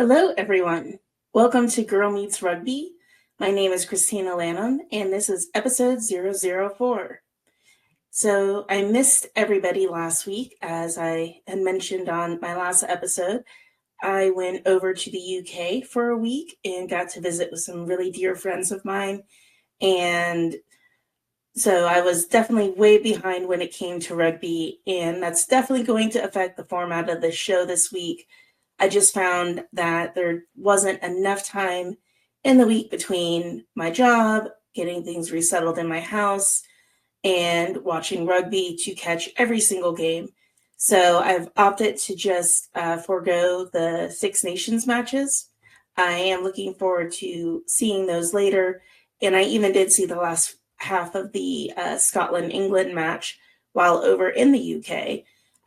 Hello, everyone. Welcome to Girl Meets Rugby. My name is Christina Lanham, and this is episode 004. So I missed everybody last week. As I had mentioned on my last episode, I went over to the UK for a week and got to visit with some really dear friends of mine. And so I was definitely way behind when it came to rugby, and that's definitely going to affect the format of the show this week. I just found that there wasn't enough time in the week between my job, getting things resettled in my house, and watching rugby to catch every single game. So I've opted to just forego the Six Nations matches. I am looking forward to seeing those later. And I even did see the last half of the Scotland-England match while over in the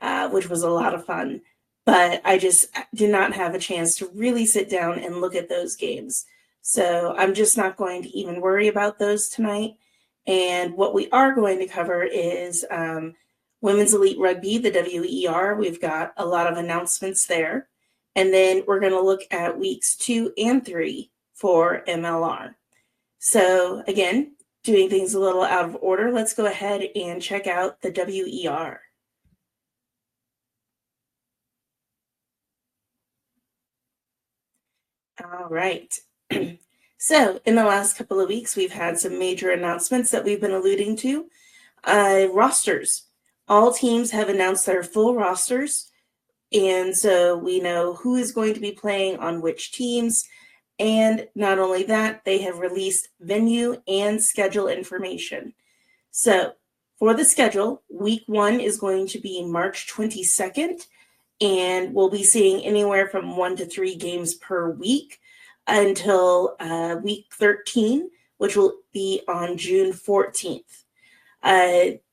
UK, which was a lot of fun. But I just did not have a chance to really sit down and look at those games. So I'm just not going to even worry about those tonight. And what we are going to cover is Women's Elite Rugby, the WER. We've got a lot of announcements there. And then we're going to look at weeks 2 and 3 for MLR. So again, doing things a little out of order, let's go ahead and check out the WER. All right. So in the last couple of weeks, we've had some major announcements that we've been alluding to. Rosters. All teams have announced their full rosters. And so we know who is going to be playing on which teams. And not only that, they have released venue and schedule information. So for the schedule, week 1 is going to be March 22nd. And we'll be seeing anywhere from 1 to 3 games per week until week 13, which will be on June 14th.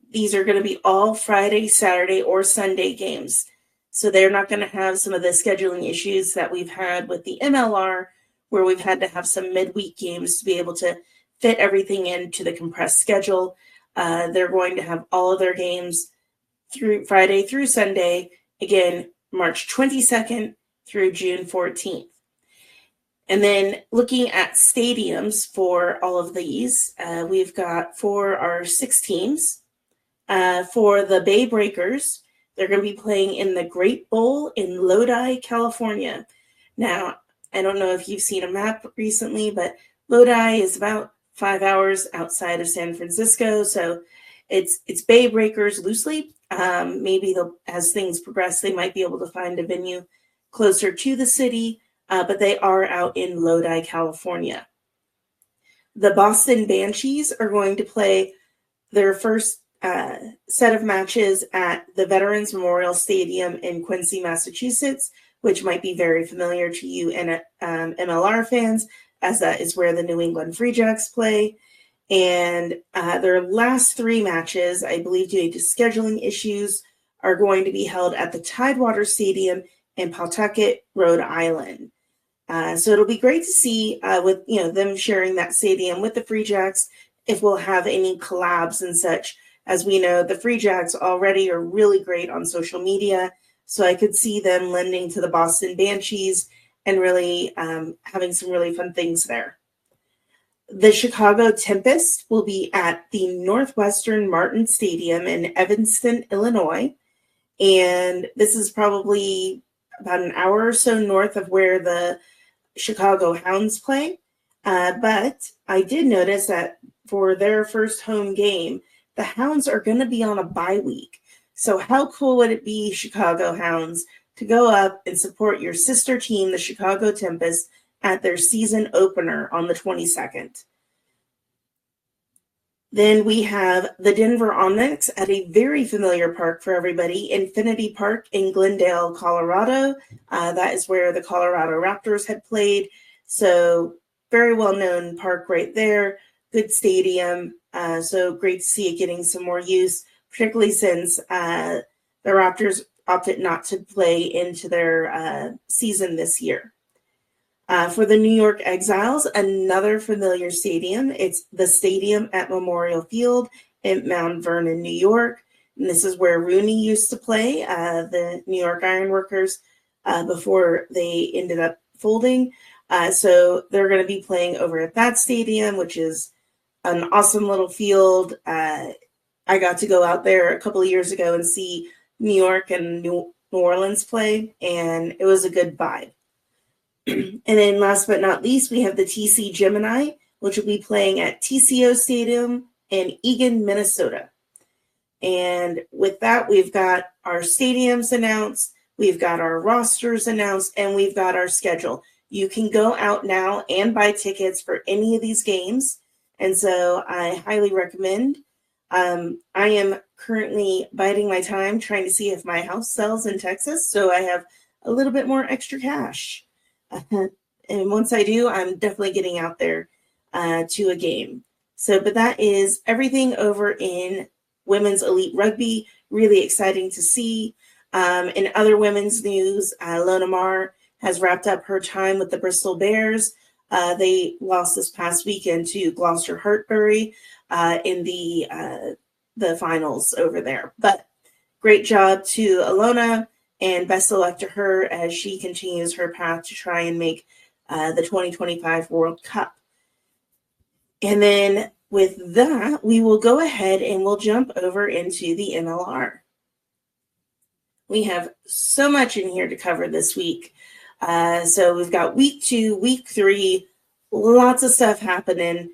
These are going to be all Friday, Saturday, or Sunday games. So they're not going to have some of the scheduling issues that we've had with the MLR, where we've had to have some midweek games to be able to fit everything into the compressed schedule. They're going to have all of their games through Friday through Sunday, again, March 22nd through June 14th. And then looking at stadiums for all of these, we've got for our 6 teams. For the Bay Breakers, they're going to be playing in the Great Bowl in Lodi, California. Now, I don't know if you've seen a map recently, but Lodi is about 5 hours outside of San Francisco. So it's Bay Breakers loosely. Maybe as things progress, they might be able to find a venue closer to the city, but they are out in Lodi, California. The Boston Banshees are going to play their first set of matches at the Veterans Memorial Stadium in Quincy, Massachusetts, which might be very familiar to you and MLR fans, as that is where the New England Free Jacks play. And their last 3 matches, I believe due to scheduling issues, are going to be held at the Tidewater Stadium in Pawtucket, Rhode Island. So it'll be great to see with them sharing that stadium with the Free Jacks, if we'll have any collabs and such. As we know, the Free Jacks already are really great on social media, so I could see them lending to the Boston Banshees and really having some really fun things there. The Chicago Tempest will be at the Northwestern Martin Stadium in Evanston, Illinois. And this is probably about an hour or so north of where the Chicago Hounds play. But I did notice that for their first home game, the Hounds are going to be on a bye week. So how cool would it be, Chicago Hounds, to go up and support your sister team, the Chicago Tempest, at their season opener on the 22nd. Then we have the Denver Onyx at a very familiar park for everybody, Infinity Park in Glendale, Colorado. That is where the Colorado Raptors had played. So very well-known park right there. Good stadium. So great to see it getting some more use, particularly since the Raptors opted not to play into their season this year. For the New York Exiles, another familiar stadium. It's the stadium at Memorial Field in Mount Vernon, New York. And this is where Rooney used to play, the New York Ironworkers, before they ended up unfolding. So they're going to be playing over at that stadium, which is an awesome little field. I got to go out there a couple of years ago and see New York and New Orleans play, and it was a good vibe. And then last but not least, we have the TC Gemini, which will be playing at TCO Stadium in Eagan, Minnesota. And with that, we've got our stadiums announced, we've got our rosters announced, and we've got our schedule. You can go out now and buy tickets for any of these games. And so I highly recommend. I am currently biding my time trying to see if my house sells in Texas, so I have a little bit more extra cash. And once I do, I'm definitely getting out there to a game. So, but that is everything over in Women's Elite Rugby. Really exciting to see. In other women's news, Lona Marr has wrapped up her time with the Bristol Bears. They lost this past weekend to Gloucester Hartbury in the finals over there. But great job to Alona, and best of luck to her as she continues her path to try and make the 2025 World Cup. And then with that, we will go ahead and we'll jump over into the MLR. We have so much in here to cover this week. So we've got week 2, week 3, lots of stuff happening.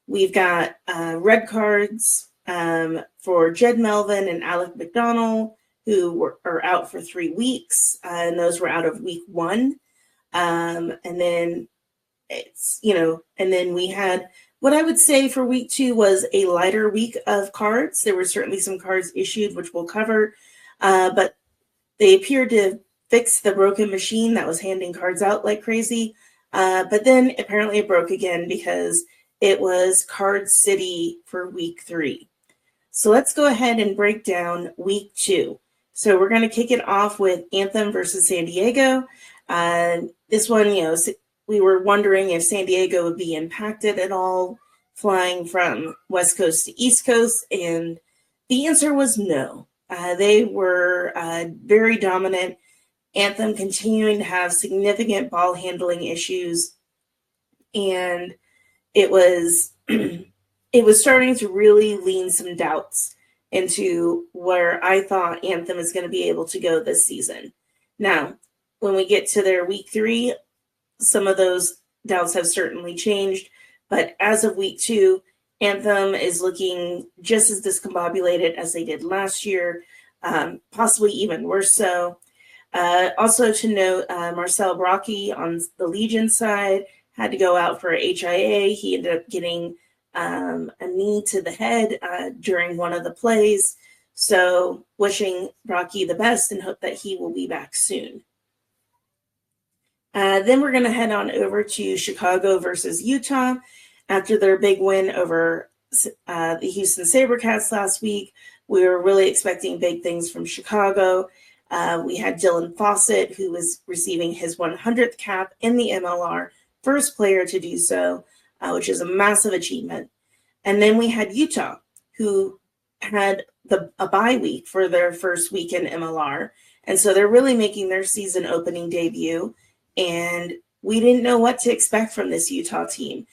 We've got red cards for Jed Melvin and Alec McDonald, who are out for 3 weeks, and those were out of week 1. And then and then we had what I would say for week 2 was a lighter week of cards. There were certainly some cards issued, which we'll cover, but they appeared to fix the broken machine that was handing cards out like crazy. But then apparently it broke again because it was Card City for week 3. So let's go ahead and break down week 2. So we're going to kick it off with Anthem versus San Diego. This one, we were wondering if San Diego would be impacted at all flying from West Coast to East Coast, and the answer was no. They were very dominant. Anthem continuing to have significant ball handling issues, and it was starting to really lean some doubts into where I thought Anthem is going to be able to go this season. Now, when we get to their week 3, some of those doubts have certainly changed, but as of week 2, Anthem is looking just as discombobulated as they did last year, possibly even worse so. Also to note, Marcel Brocky on the Legion side had to go out for HIA. He ended up getting a knee to the head during one of the plays. So wishing Brocky the best and hope that he will be back soon. Then we're going to head on over to Chicago versus Utah. After their big win over the Houston SaberCats last week, we were really expecting big things from Chicago. We had Dylan Fawcett, who was receiving his 100th cap in the MLR, first player to do so, which is a massive achievement. And then we had Utah, who had a bye week for their first week in MLR. And so they're really making their season opening debut. And we didn't know what to expect from this Utah team.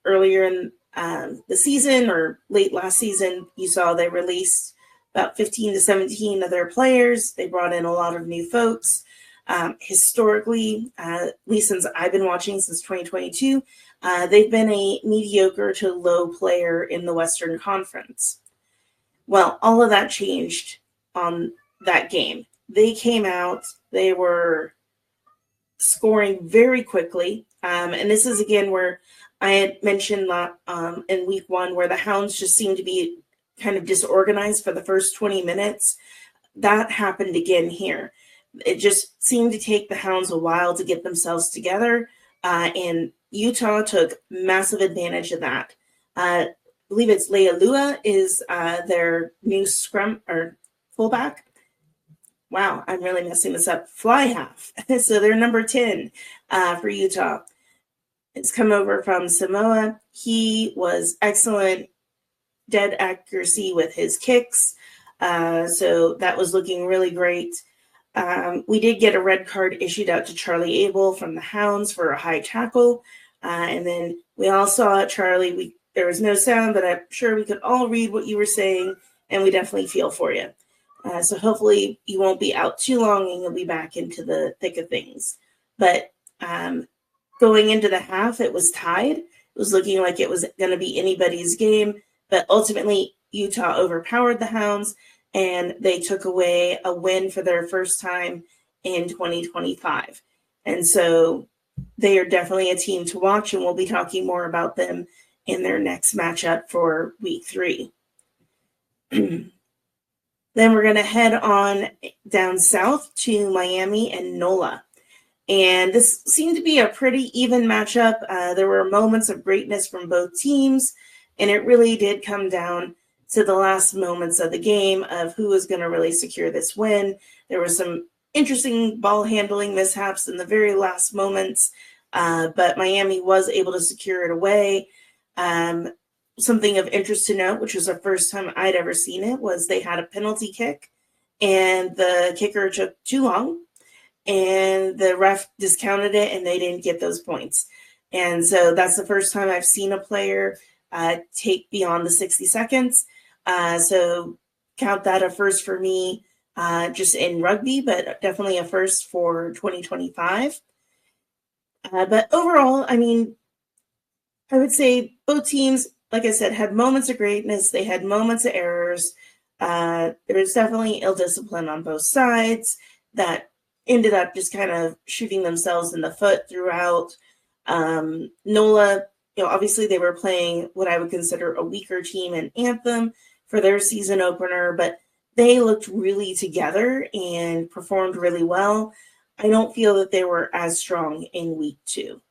Earlier in the season or late last season, you saw they released about 15 to 17 of their players. They brought in a lot of new folks. Historically, at least since I've been watching since 2022, they've been a mediocre to low player in the Western Conference. Well, all of that changed on that game. They came out, they were scoring very quickly. And this is again where I had mentioned in week 1 where the Hounds just seemed to be kind of disorganized for the first 20 minutes. That happened again here. It just seemed to take the Hounds a while to get themselves together, and Utah took massive advantage of that. I believe it's Leia Lua is their new scrum or fullback. Wow, I'm really messing this up. Fly half. So they're number 10 for Utah. It's come over from Samoa. He was excellent, dead accuracy with his kicks. So that was looking really great. We did get a red card issued out to Charlie Abel from the Hounds for a high tackle. And then we all saw Charlie. There was no sound, but I'm sure we could all read what you were saying, and we definitely feel for you. So hopefully you won't be out too long and you'll be back into the thick of things. But going into the half, it was tied. It was looking like it was going to be anybody's game, but ultimately Utah overpowered the Hounds, and they took away a win for their first time in 2025. And so they are definitely a team to watch, and we'll be talking more about them in their next matchup for week 3. Then we're going to head on down south to Miami and NOLA. And this seemed to be a pretty even matchup. There were moments of greatness from both teams, and it really did come down to the last moments of the game of who was going to really secure this win. There were some interesting ball handling mishaps in the very last moments, but Miami was able to secure it away. Something of interest to note, which was the first time I'd ever seen it, was they had a penalty kick, and the kicker took too long, and the ref discounted it, and they didn't get those points. And so that's the first time I've seen a player take beyond the 60 seconds. So count that a first for me, just in rugby, but definitely a first for 2025. But overall, I mean, I would say both teams, like I said, had moments of greatness. They had moments of errors. There was definitely ill discipline on both sides that ended up just kind of shooting themselves in the foot throughout. NOLA, obviously they were playing what I would consider a weaker team in Anthem for their season opener, but they looked really together and performed really well. I don't feel that they were as strong in week 2.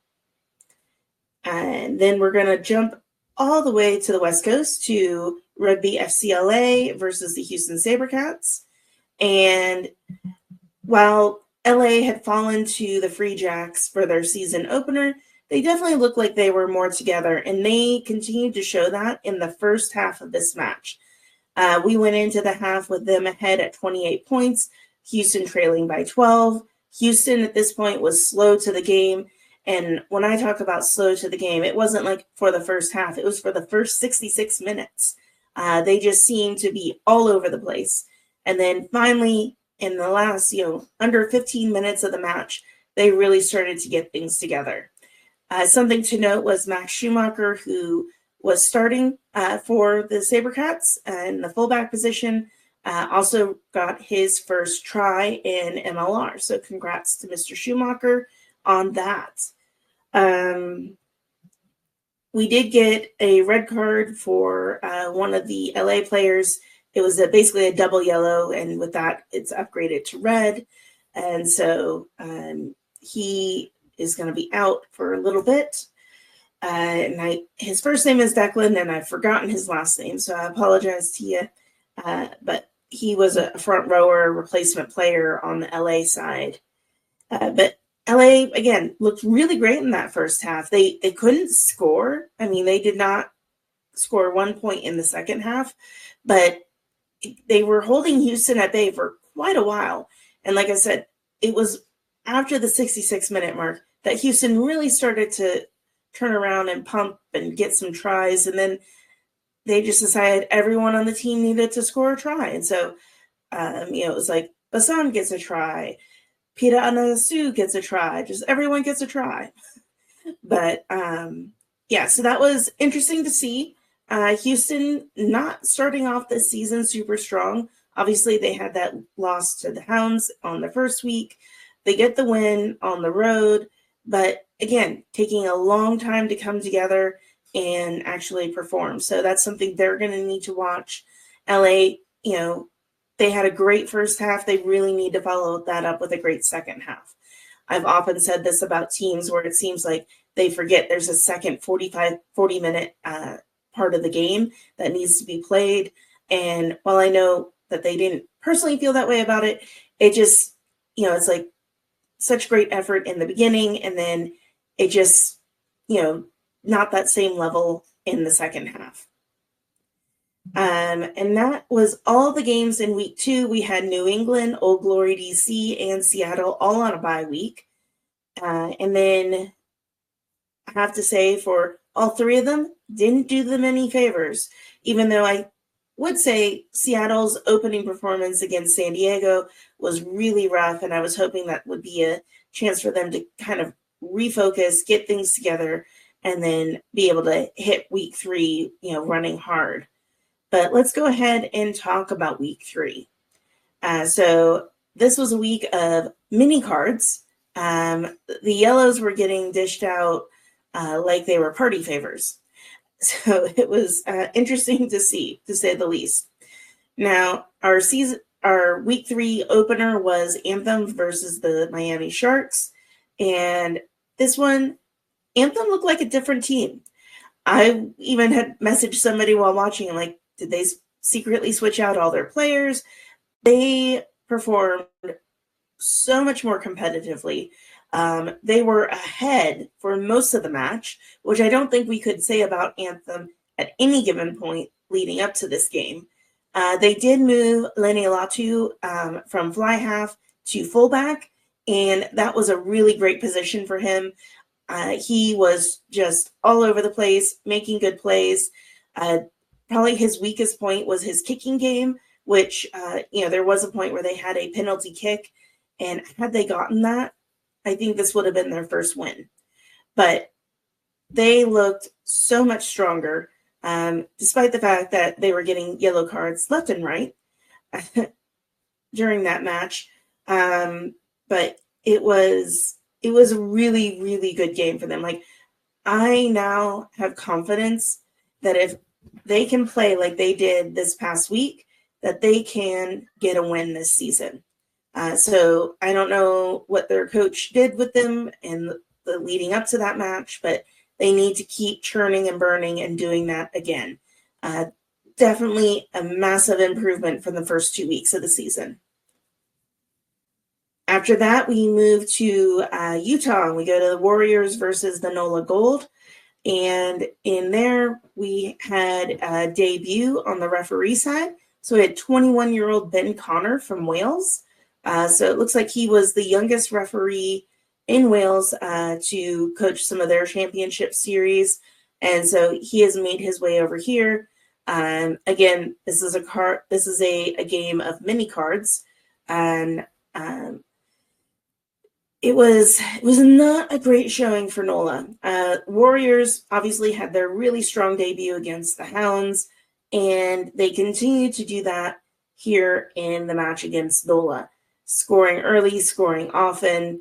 And then we're going to jump all the way to the West Coast to Rugby FCLA versus the Houston SaberCats. And while LA had fallen to the Free Jacks for their season opener, they definitely looked like they were more together, and they continued to show that in the first half of this match. We went into the half with them ahead at 28 points, Houston trailing by 12. Houston at this point was slow to the game. And when I talk about slow to the game, it wasn't like for the first half. It was for the first 66 minutes. They just seemed to be all over the place. And then finally, in the last, under 15 minutes of the match, they really started to get things together. Something to note was Max Schumacher, who was starting for the SaberCats in the fullback position, also got his first try in MLR. So congrats to Mr. Schumacher on that. We did get a red card for one of the LA players. It was basically a double yellow, and with that, it's upgraded to red. And so he is going to be out for a little bit. And his first name is Declan, and I've forgotten his last name, so I apologize to you. But he was a front rower replacement player on the LA side. But LA, again, looked really great in that first half. They couldn't score. I mean, they did not score 1 point in the second half, but they were holding Houston at bay for quite a while. And like I said, it was after the 66-minute mark that Houston really started to turn around and pump and get some tries. And then they just decided everyone on the team needed to score a try. And so, it was like Basan gets a try. Peter Anasu gets a try. Just everyone gets a try. But, so that was interesting to see. Houston not starting off this season super strong. Obviously, they had that loss to the Hounds on the first week. They get the win on the road. But again, taking a long time to come together and actually perform. So that's something they're going to need to watch. LA, they had a great first half. They really need to follow that up with a great second half. I've often said this about teams where it seems like they forget there's a second 40-minute part of the game that needs to be played. And while I know that they didn't personally feel that way about it, it just, it's like such great effort in the beginning, and then it just, not that same level in the second half. And that was all the games in week 2. We had New England, Old Glory DC, and Seattle all on a bye week. And then I have to say, for all 3 of them, didn't do them any favors, even though I would say Seattle's opening performance against San Diego was really rough, and I was hoping that would be a chance for them to kind of refocus, get things together, and then be able to hit week 3, running hard. But let's go ahead and talk about week 3. So this was a week of mini cards. The yellows were getting dished out like they were party favors. So it was interesting to see, to say the least. Now, our week 3 opener was Anthem versus the Miami Sharks. And this one, Anthem looked like a different team. I even had messaged somebody while watching, and like, did they secretly switch out all their players? They performed so much more competitively. They were ahead for most of the match, which I don't think we could say about Anthem at any given point leading up to this game. They did move Lenny Latu from fly half to fullback, and that was a really great position for him. He was just all over the place, making good plays. Probably his weakest point was his kicking game, which, there was a point where they had a penalty kick, and had they gotten that, I think this would have been their first win. But they looked so much stronger, despite the fact that they were getting yellow cards left and right during that match. But it was a really, really good game for them. Like, I now have confidence that if they can play like they did this past week, that they can get a win this season. So I don't know what their coach did with them in the leading up to that match, but they need to keep churning and burning and doing that again. Definitely a massive improvement from the first 2 weeks of the season. After that, we move to Utah, and we go to the Warriors versus the NOLA Gold. And in there, we had a debut on the referee side. So we had 21-year-old Ben Connor from Wales. So it looks like he was the youngest referee in Wales to coach some of their championship series. And so he has made his way over here. Again, this is a game of mini cards. And it was not a great showing for NOLA. Warriors obviously had their really strong debut against the Hounds, and they continued to do that here in the match against NOLA. Scoring early, scoring often.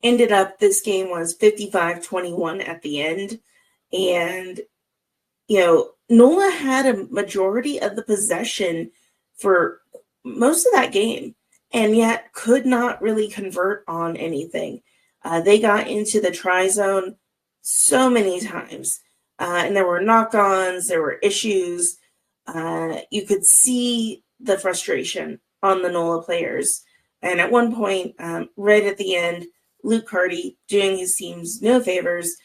Ended up, this game was 55-21 at the end. And, NOLA had a majority of the possession for most of that game, and yet could not really convert on anything. They got into the try zone so many times, and there were knock-ons, there were issues. You could see the frustration on the NOLA players. And at one point, right at the end, Luke Hardy, doing his teams no favors,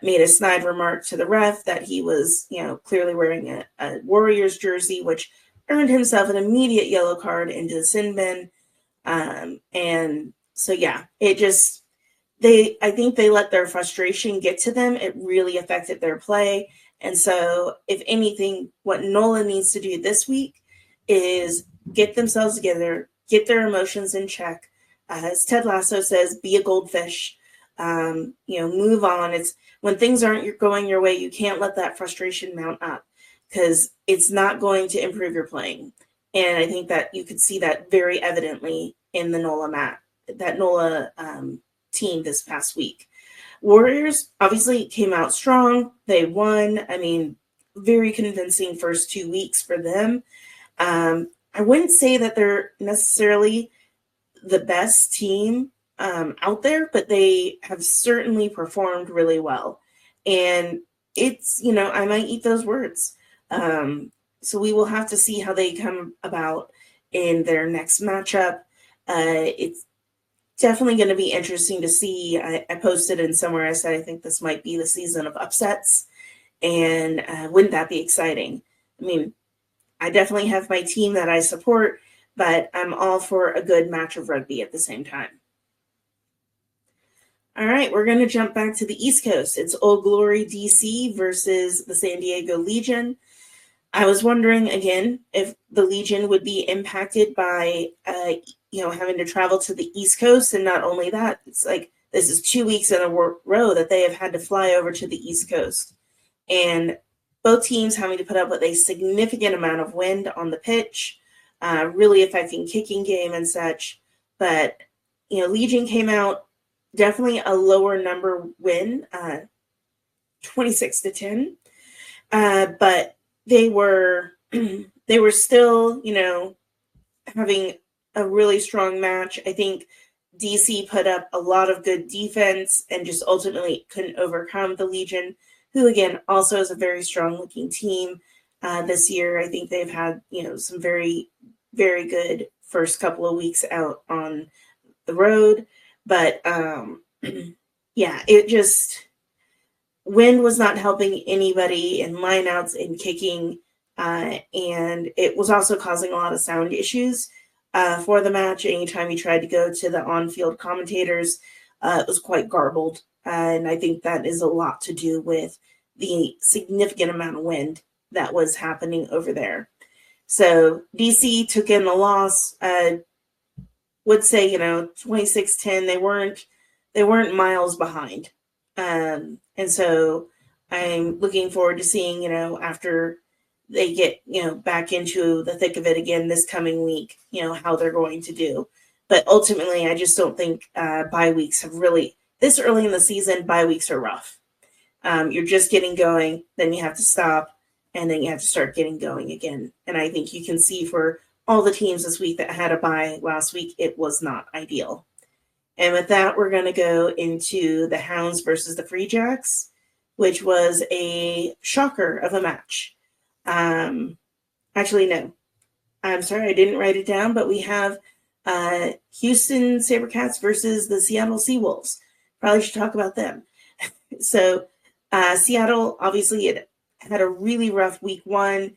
made a snide remark to the ref that he was, clearly wearing a Warriors jersey, which earned himself an immediate yellow card into the sin bin. And so, yeah, I think they let their frustration get to them. It really affected their play. And so, if anything, what NOLA needs to do this week is get themselves together, get their emotions in check. As Ted Lasso says, be a goldfish. Move on. It's when things aren't going your way, you can't let that frustration mount up, because it's not going to improve your playing. And I think that you could see that very evidently in the NOLA team this past week. Warriors obviously came out strong. They won. I mean, very convincing first 2 weeks for them. I wouldn't say that they're necessarily the best team out there, but they have certainly performed really well. And it's, I might eat those words. So we will have to see how they come about in their next matchup. It's definitely going to be interesting to see. I posted in somewhere, I said I think this might be the season of upsets. And wouldn't that be exciting? I mean, I definitely have my team that I support, but I'm all for a good match of rugby at the same time. All right, we're going to jump back to the East Coast. It's Old Glory DC versus the San Diego Legion. I was wondering again if the Legion would be impacted by, having to travel to the East Coast, and not only that, it's like this is 2 weeks in a row that they have had to fly over to the East Coast, and both teams having to put up with a significant amount of wind on the pitch, really affecting kicking game and such. But Legion came out definitely a lower number win, 26-10, but they were still, having a really strong match. I think DC put up a lot of good defense and just ultimately couldn't overcome the Legion, who again also is a very strong looking team this year. I think they've had some very, very good first couple of weeks out on the road, but yeah, it just wind was not helping anybody in lineouts and kicking, and it was also causing a lot of sound issues for the match. Anytime you tried to go to the on-field commentators, it was quite garbled, and I think that is a lot to do with the significant amount of wind that was happening over there. So DC took in the loss. Would say 26-10. They weren't miles behind. And so I'm looking forward to seeing, after they get, back into the thick of it again this coming week, how they're going to do. But ultimately, I just don't think bye weeks have really, this early in the season, bye weeks are rough. You're just getting going, then you have to stop, and then you have to start getting going again. And I think you can see for all the teams this week that had a bye last week, it was not ideal. And with that, we're going to go into the Hounds versus the Free Jacks, which was a shocker of a match. Actually, no. I'm sorry, I didn't write it down, but we have Houston Sabercats versus the Seattle Seawolves. Probably should talk about them. So Seattle, obviously, it had a really rough week one.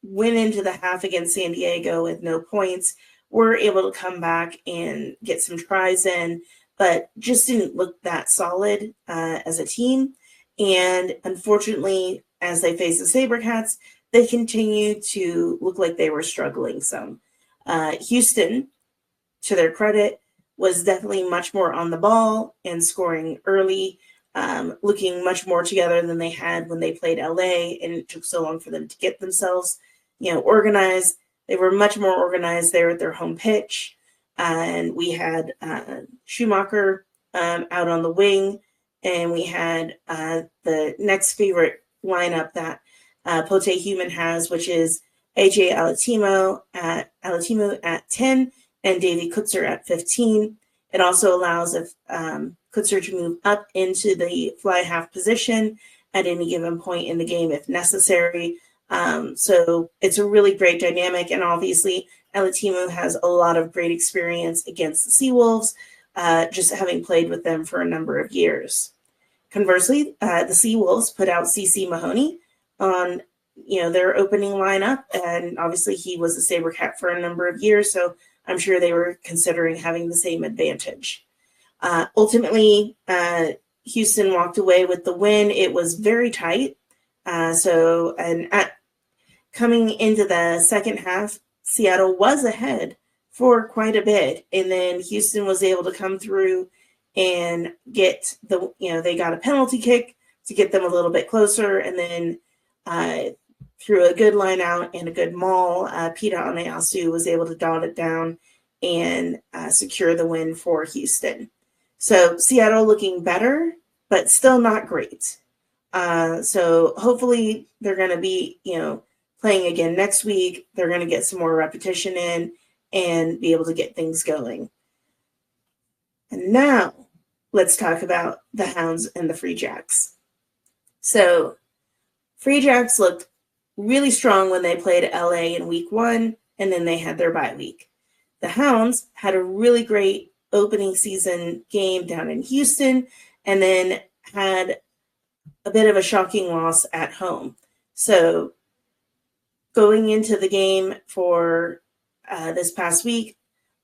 Went into the half against San Diego with no points. Were able to come back and get some tries in, but just didn't look that solid as a team. And unfortunately, as they face the Sabercats, they continue to look like they were struggling some. Houston, to their credit, was definitely much more on the ball and scoring early, looking much more together than they had when they played LA, and it took so long for them to get themselves, organized. They were much more organized there at their home pitch. And we had Schumacher out on the wing, and we had the next favorite lineup that Pote Human has, which is AJ Alatimo at 10 and Davey Kutzer at 15. It also allows Kutzer to move up into the fly half position at any given point in the game if necessary. So it's a really great dynamic, and obviously Alatimo has a lot of great experience against the Seawolves, just having played with them for a number of years. Conversely, the Seawolves put out CC Mahoney on their opening lineup, and obviously he was a Sabercat for a number of years, so I'm sure they were considering having the same advantage. Ultimately, Houston walked away with the win. It was very tight. Coming into the second half, Seattle was ahead for quite a bit, and then Houston was able to come through and get they got a penalty kick to get them a little bit closer, and then through a good line out and a good maul, Pita Oneasu was able to dot it down and secure the win for Houston. So Seattle looking better, but still not great. So hopefully they're going to be, playing again next week. They're going to get some more repetition in and be able to get things going. And now let's talk about the Hounds and the Free Jacks. So Free Jacks looked really strong when they played LA in week one, and then they had their bye week. The Hounds had a really great opening season game down in Houston, and then had a bit of a shocking loss at home. So going into the game for this past week,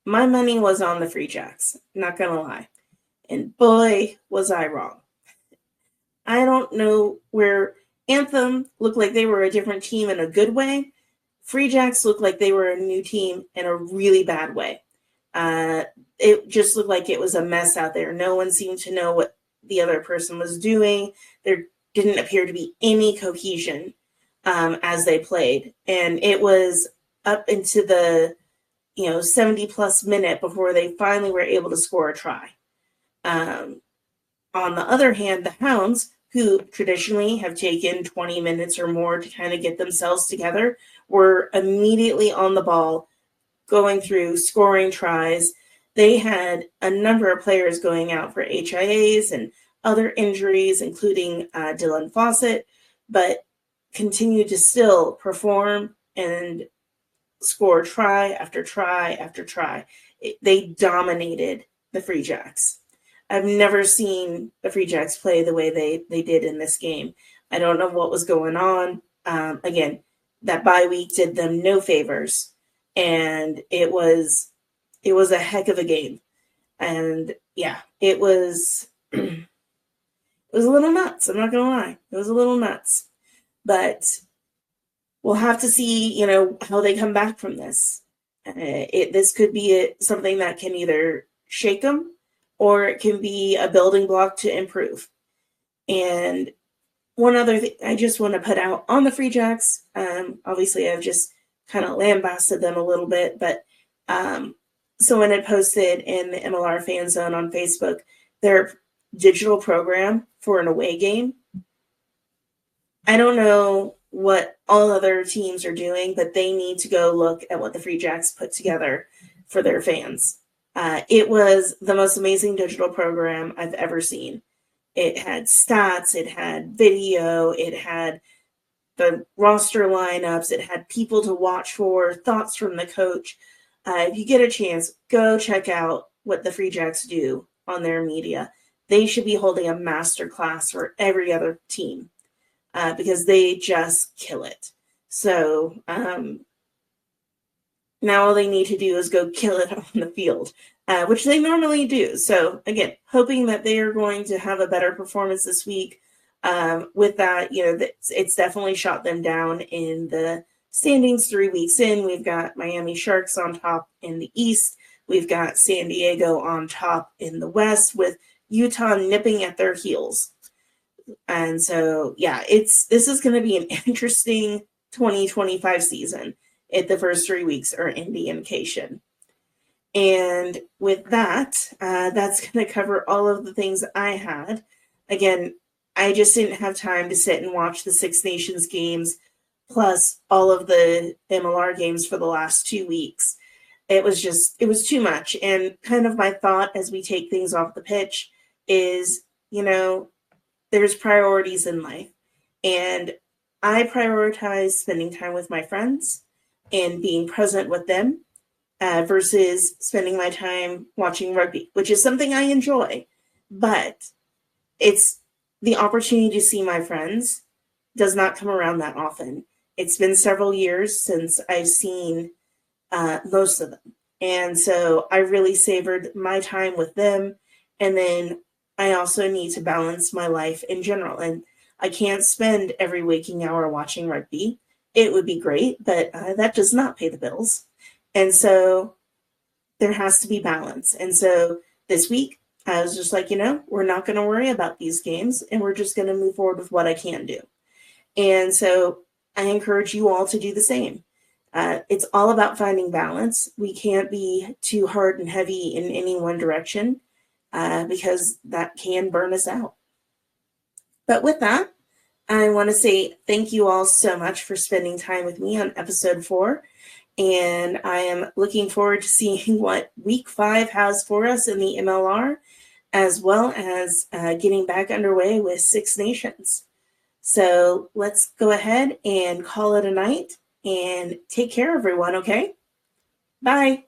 my money was on the Free Jacks, not going to lie. And boy, was I wrong. I don't know where Anthem looked like they were a different team in a good way. Free Jacks looked like they were a new team in a really bad way. It just looked like it was a mess out there. No one seemed to know what the other person was doing. There didn't appear to be any cohesion as they played. And it was up into the 70 plus minute before they finally were able to score a try. On the other hand, the Hounds, who traditionally have taken 20 minutes or more to kind of get themselves together, were immediately on the ball, going through, scoring tries. They had a number of players going out for HIAs and other injuries, including Dylan Fawcett, but continued to still perform and score try after try after try. They dominated the Free Jacks. I've never seen the Free Jacks play the way they did in this game. I don't know what was going on. Again, that bye week did them no favors, and it was a heck of a game. And yeah, it was it was a little nuts. I'm not gonna lie, it was a little nuts, but we'll have to see, how they come back from this. This could be something that can either shake them, or it can be a building block to improve. And one other thing I just want to put out on the Free Jacks, obviously I've just kind of lambasted them a little bit, but someone had posted in the MLR fan zone on Facebook their digital program for an away game. I don't know what all other teams are doing, but they need to go look at what the Free Jacks put together for their fans. It was the most amazing digital program I've ever seen. It had stats, it had video, it had the roster lineups, it had people to watch for, thoughts from the coach. If you get a chance, go check out what the Free Jacks do on their media. They should be holding a master class for every other team because they just kill it. So now all they need to do is go kill it on the field, which they normally do. So again, hoping that they are going to have a better performance this week. With that, it's definitely shot them down in the standings 3 weeks in. We've got Miami Sharks on top in the East. We've got San Diego on top in the West, with Utah nipping at their heels. And so, yeah, this is going to be an interesting 2025 season if the first 3 weeks are any indication. And with that, that's going to cover all of the things I had. Again, I just didn't have time to sit and watch the Six Nations games, plus all of the MLR games for the last 2 weeks. It was too much. And kind of my thought as we take things off the pitch is, there's priorities in life. And I prioritize spending time with my friends and being present with them versus spending my time watching rugby, which is something I enjoy. But it's the opportunity to see my friends does not come around that often. It's been several years since I've seen most of them. And so I really savored my time with them. And then I also need to balance my life in general. And I can't spend every waking hour watching rugby. It would be great, but that does not pay the bills. And so there has to be balance. And so this week, I was just like, we're not going to worry about these games, and we're just going to move forward with what I can do. And so I encourage you all to do the same. It's all about finding balance. We can't be too hard and heavy in any one direction because that can burn us out. But with that, I want to say thank you all so much for spending time with me on episode 4. And I am looking forward to seeing what week 5 has for us in the MLR, as well as getting back underway with Six Nations. So let's go ahead and call it a night and take care, everyone, okay? Bye.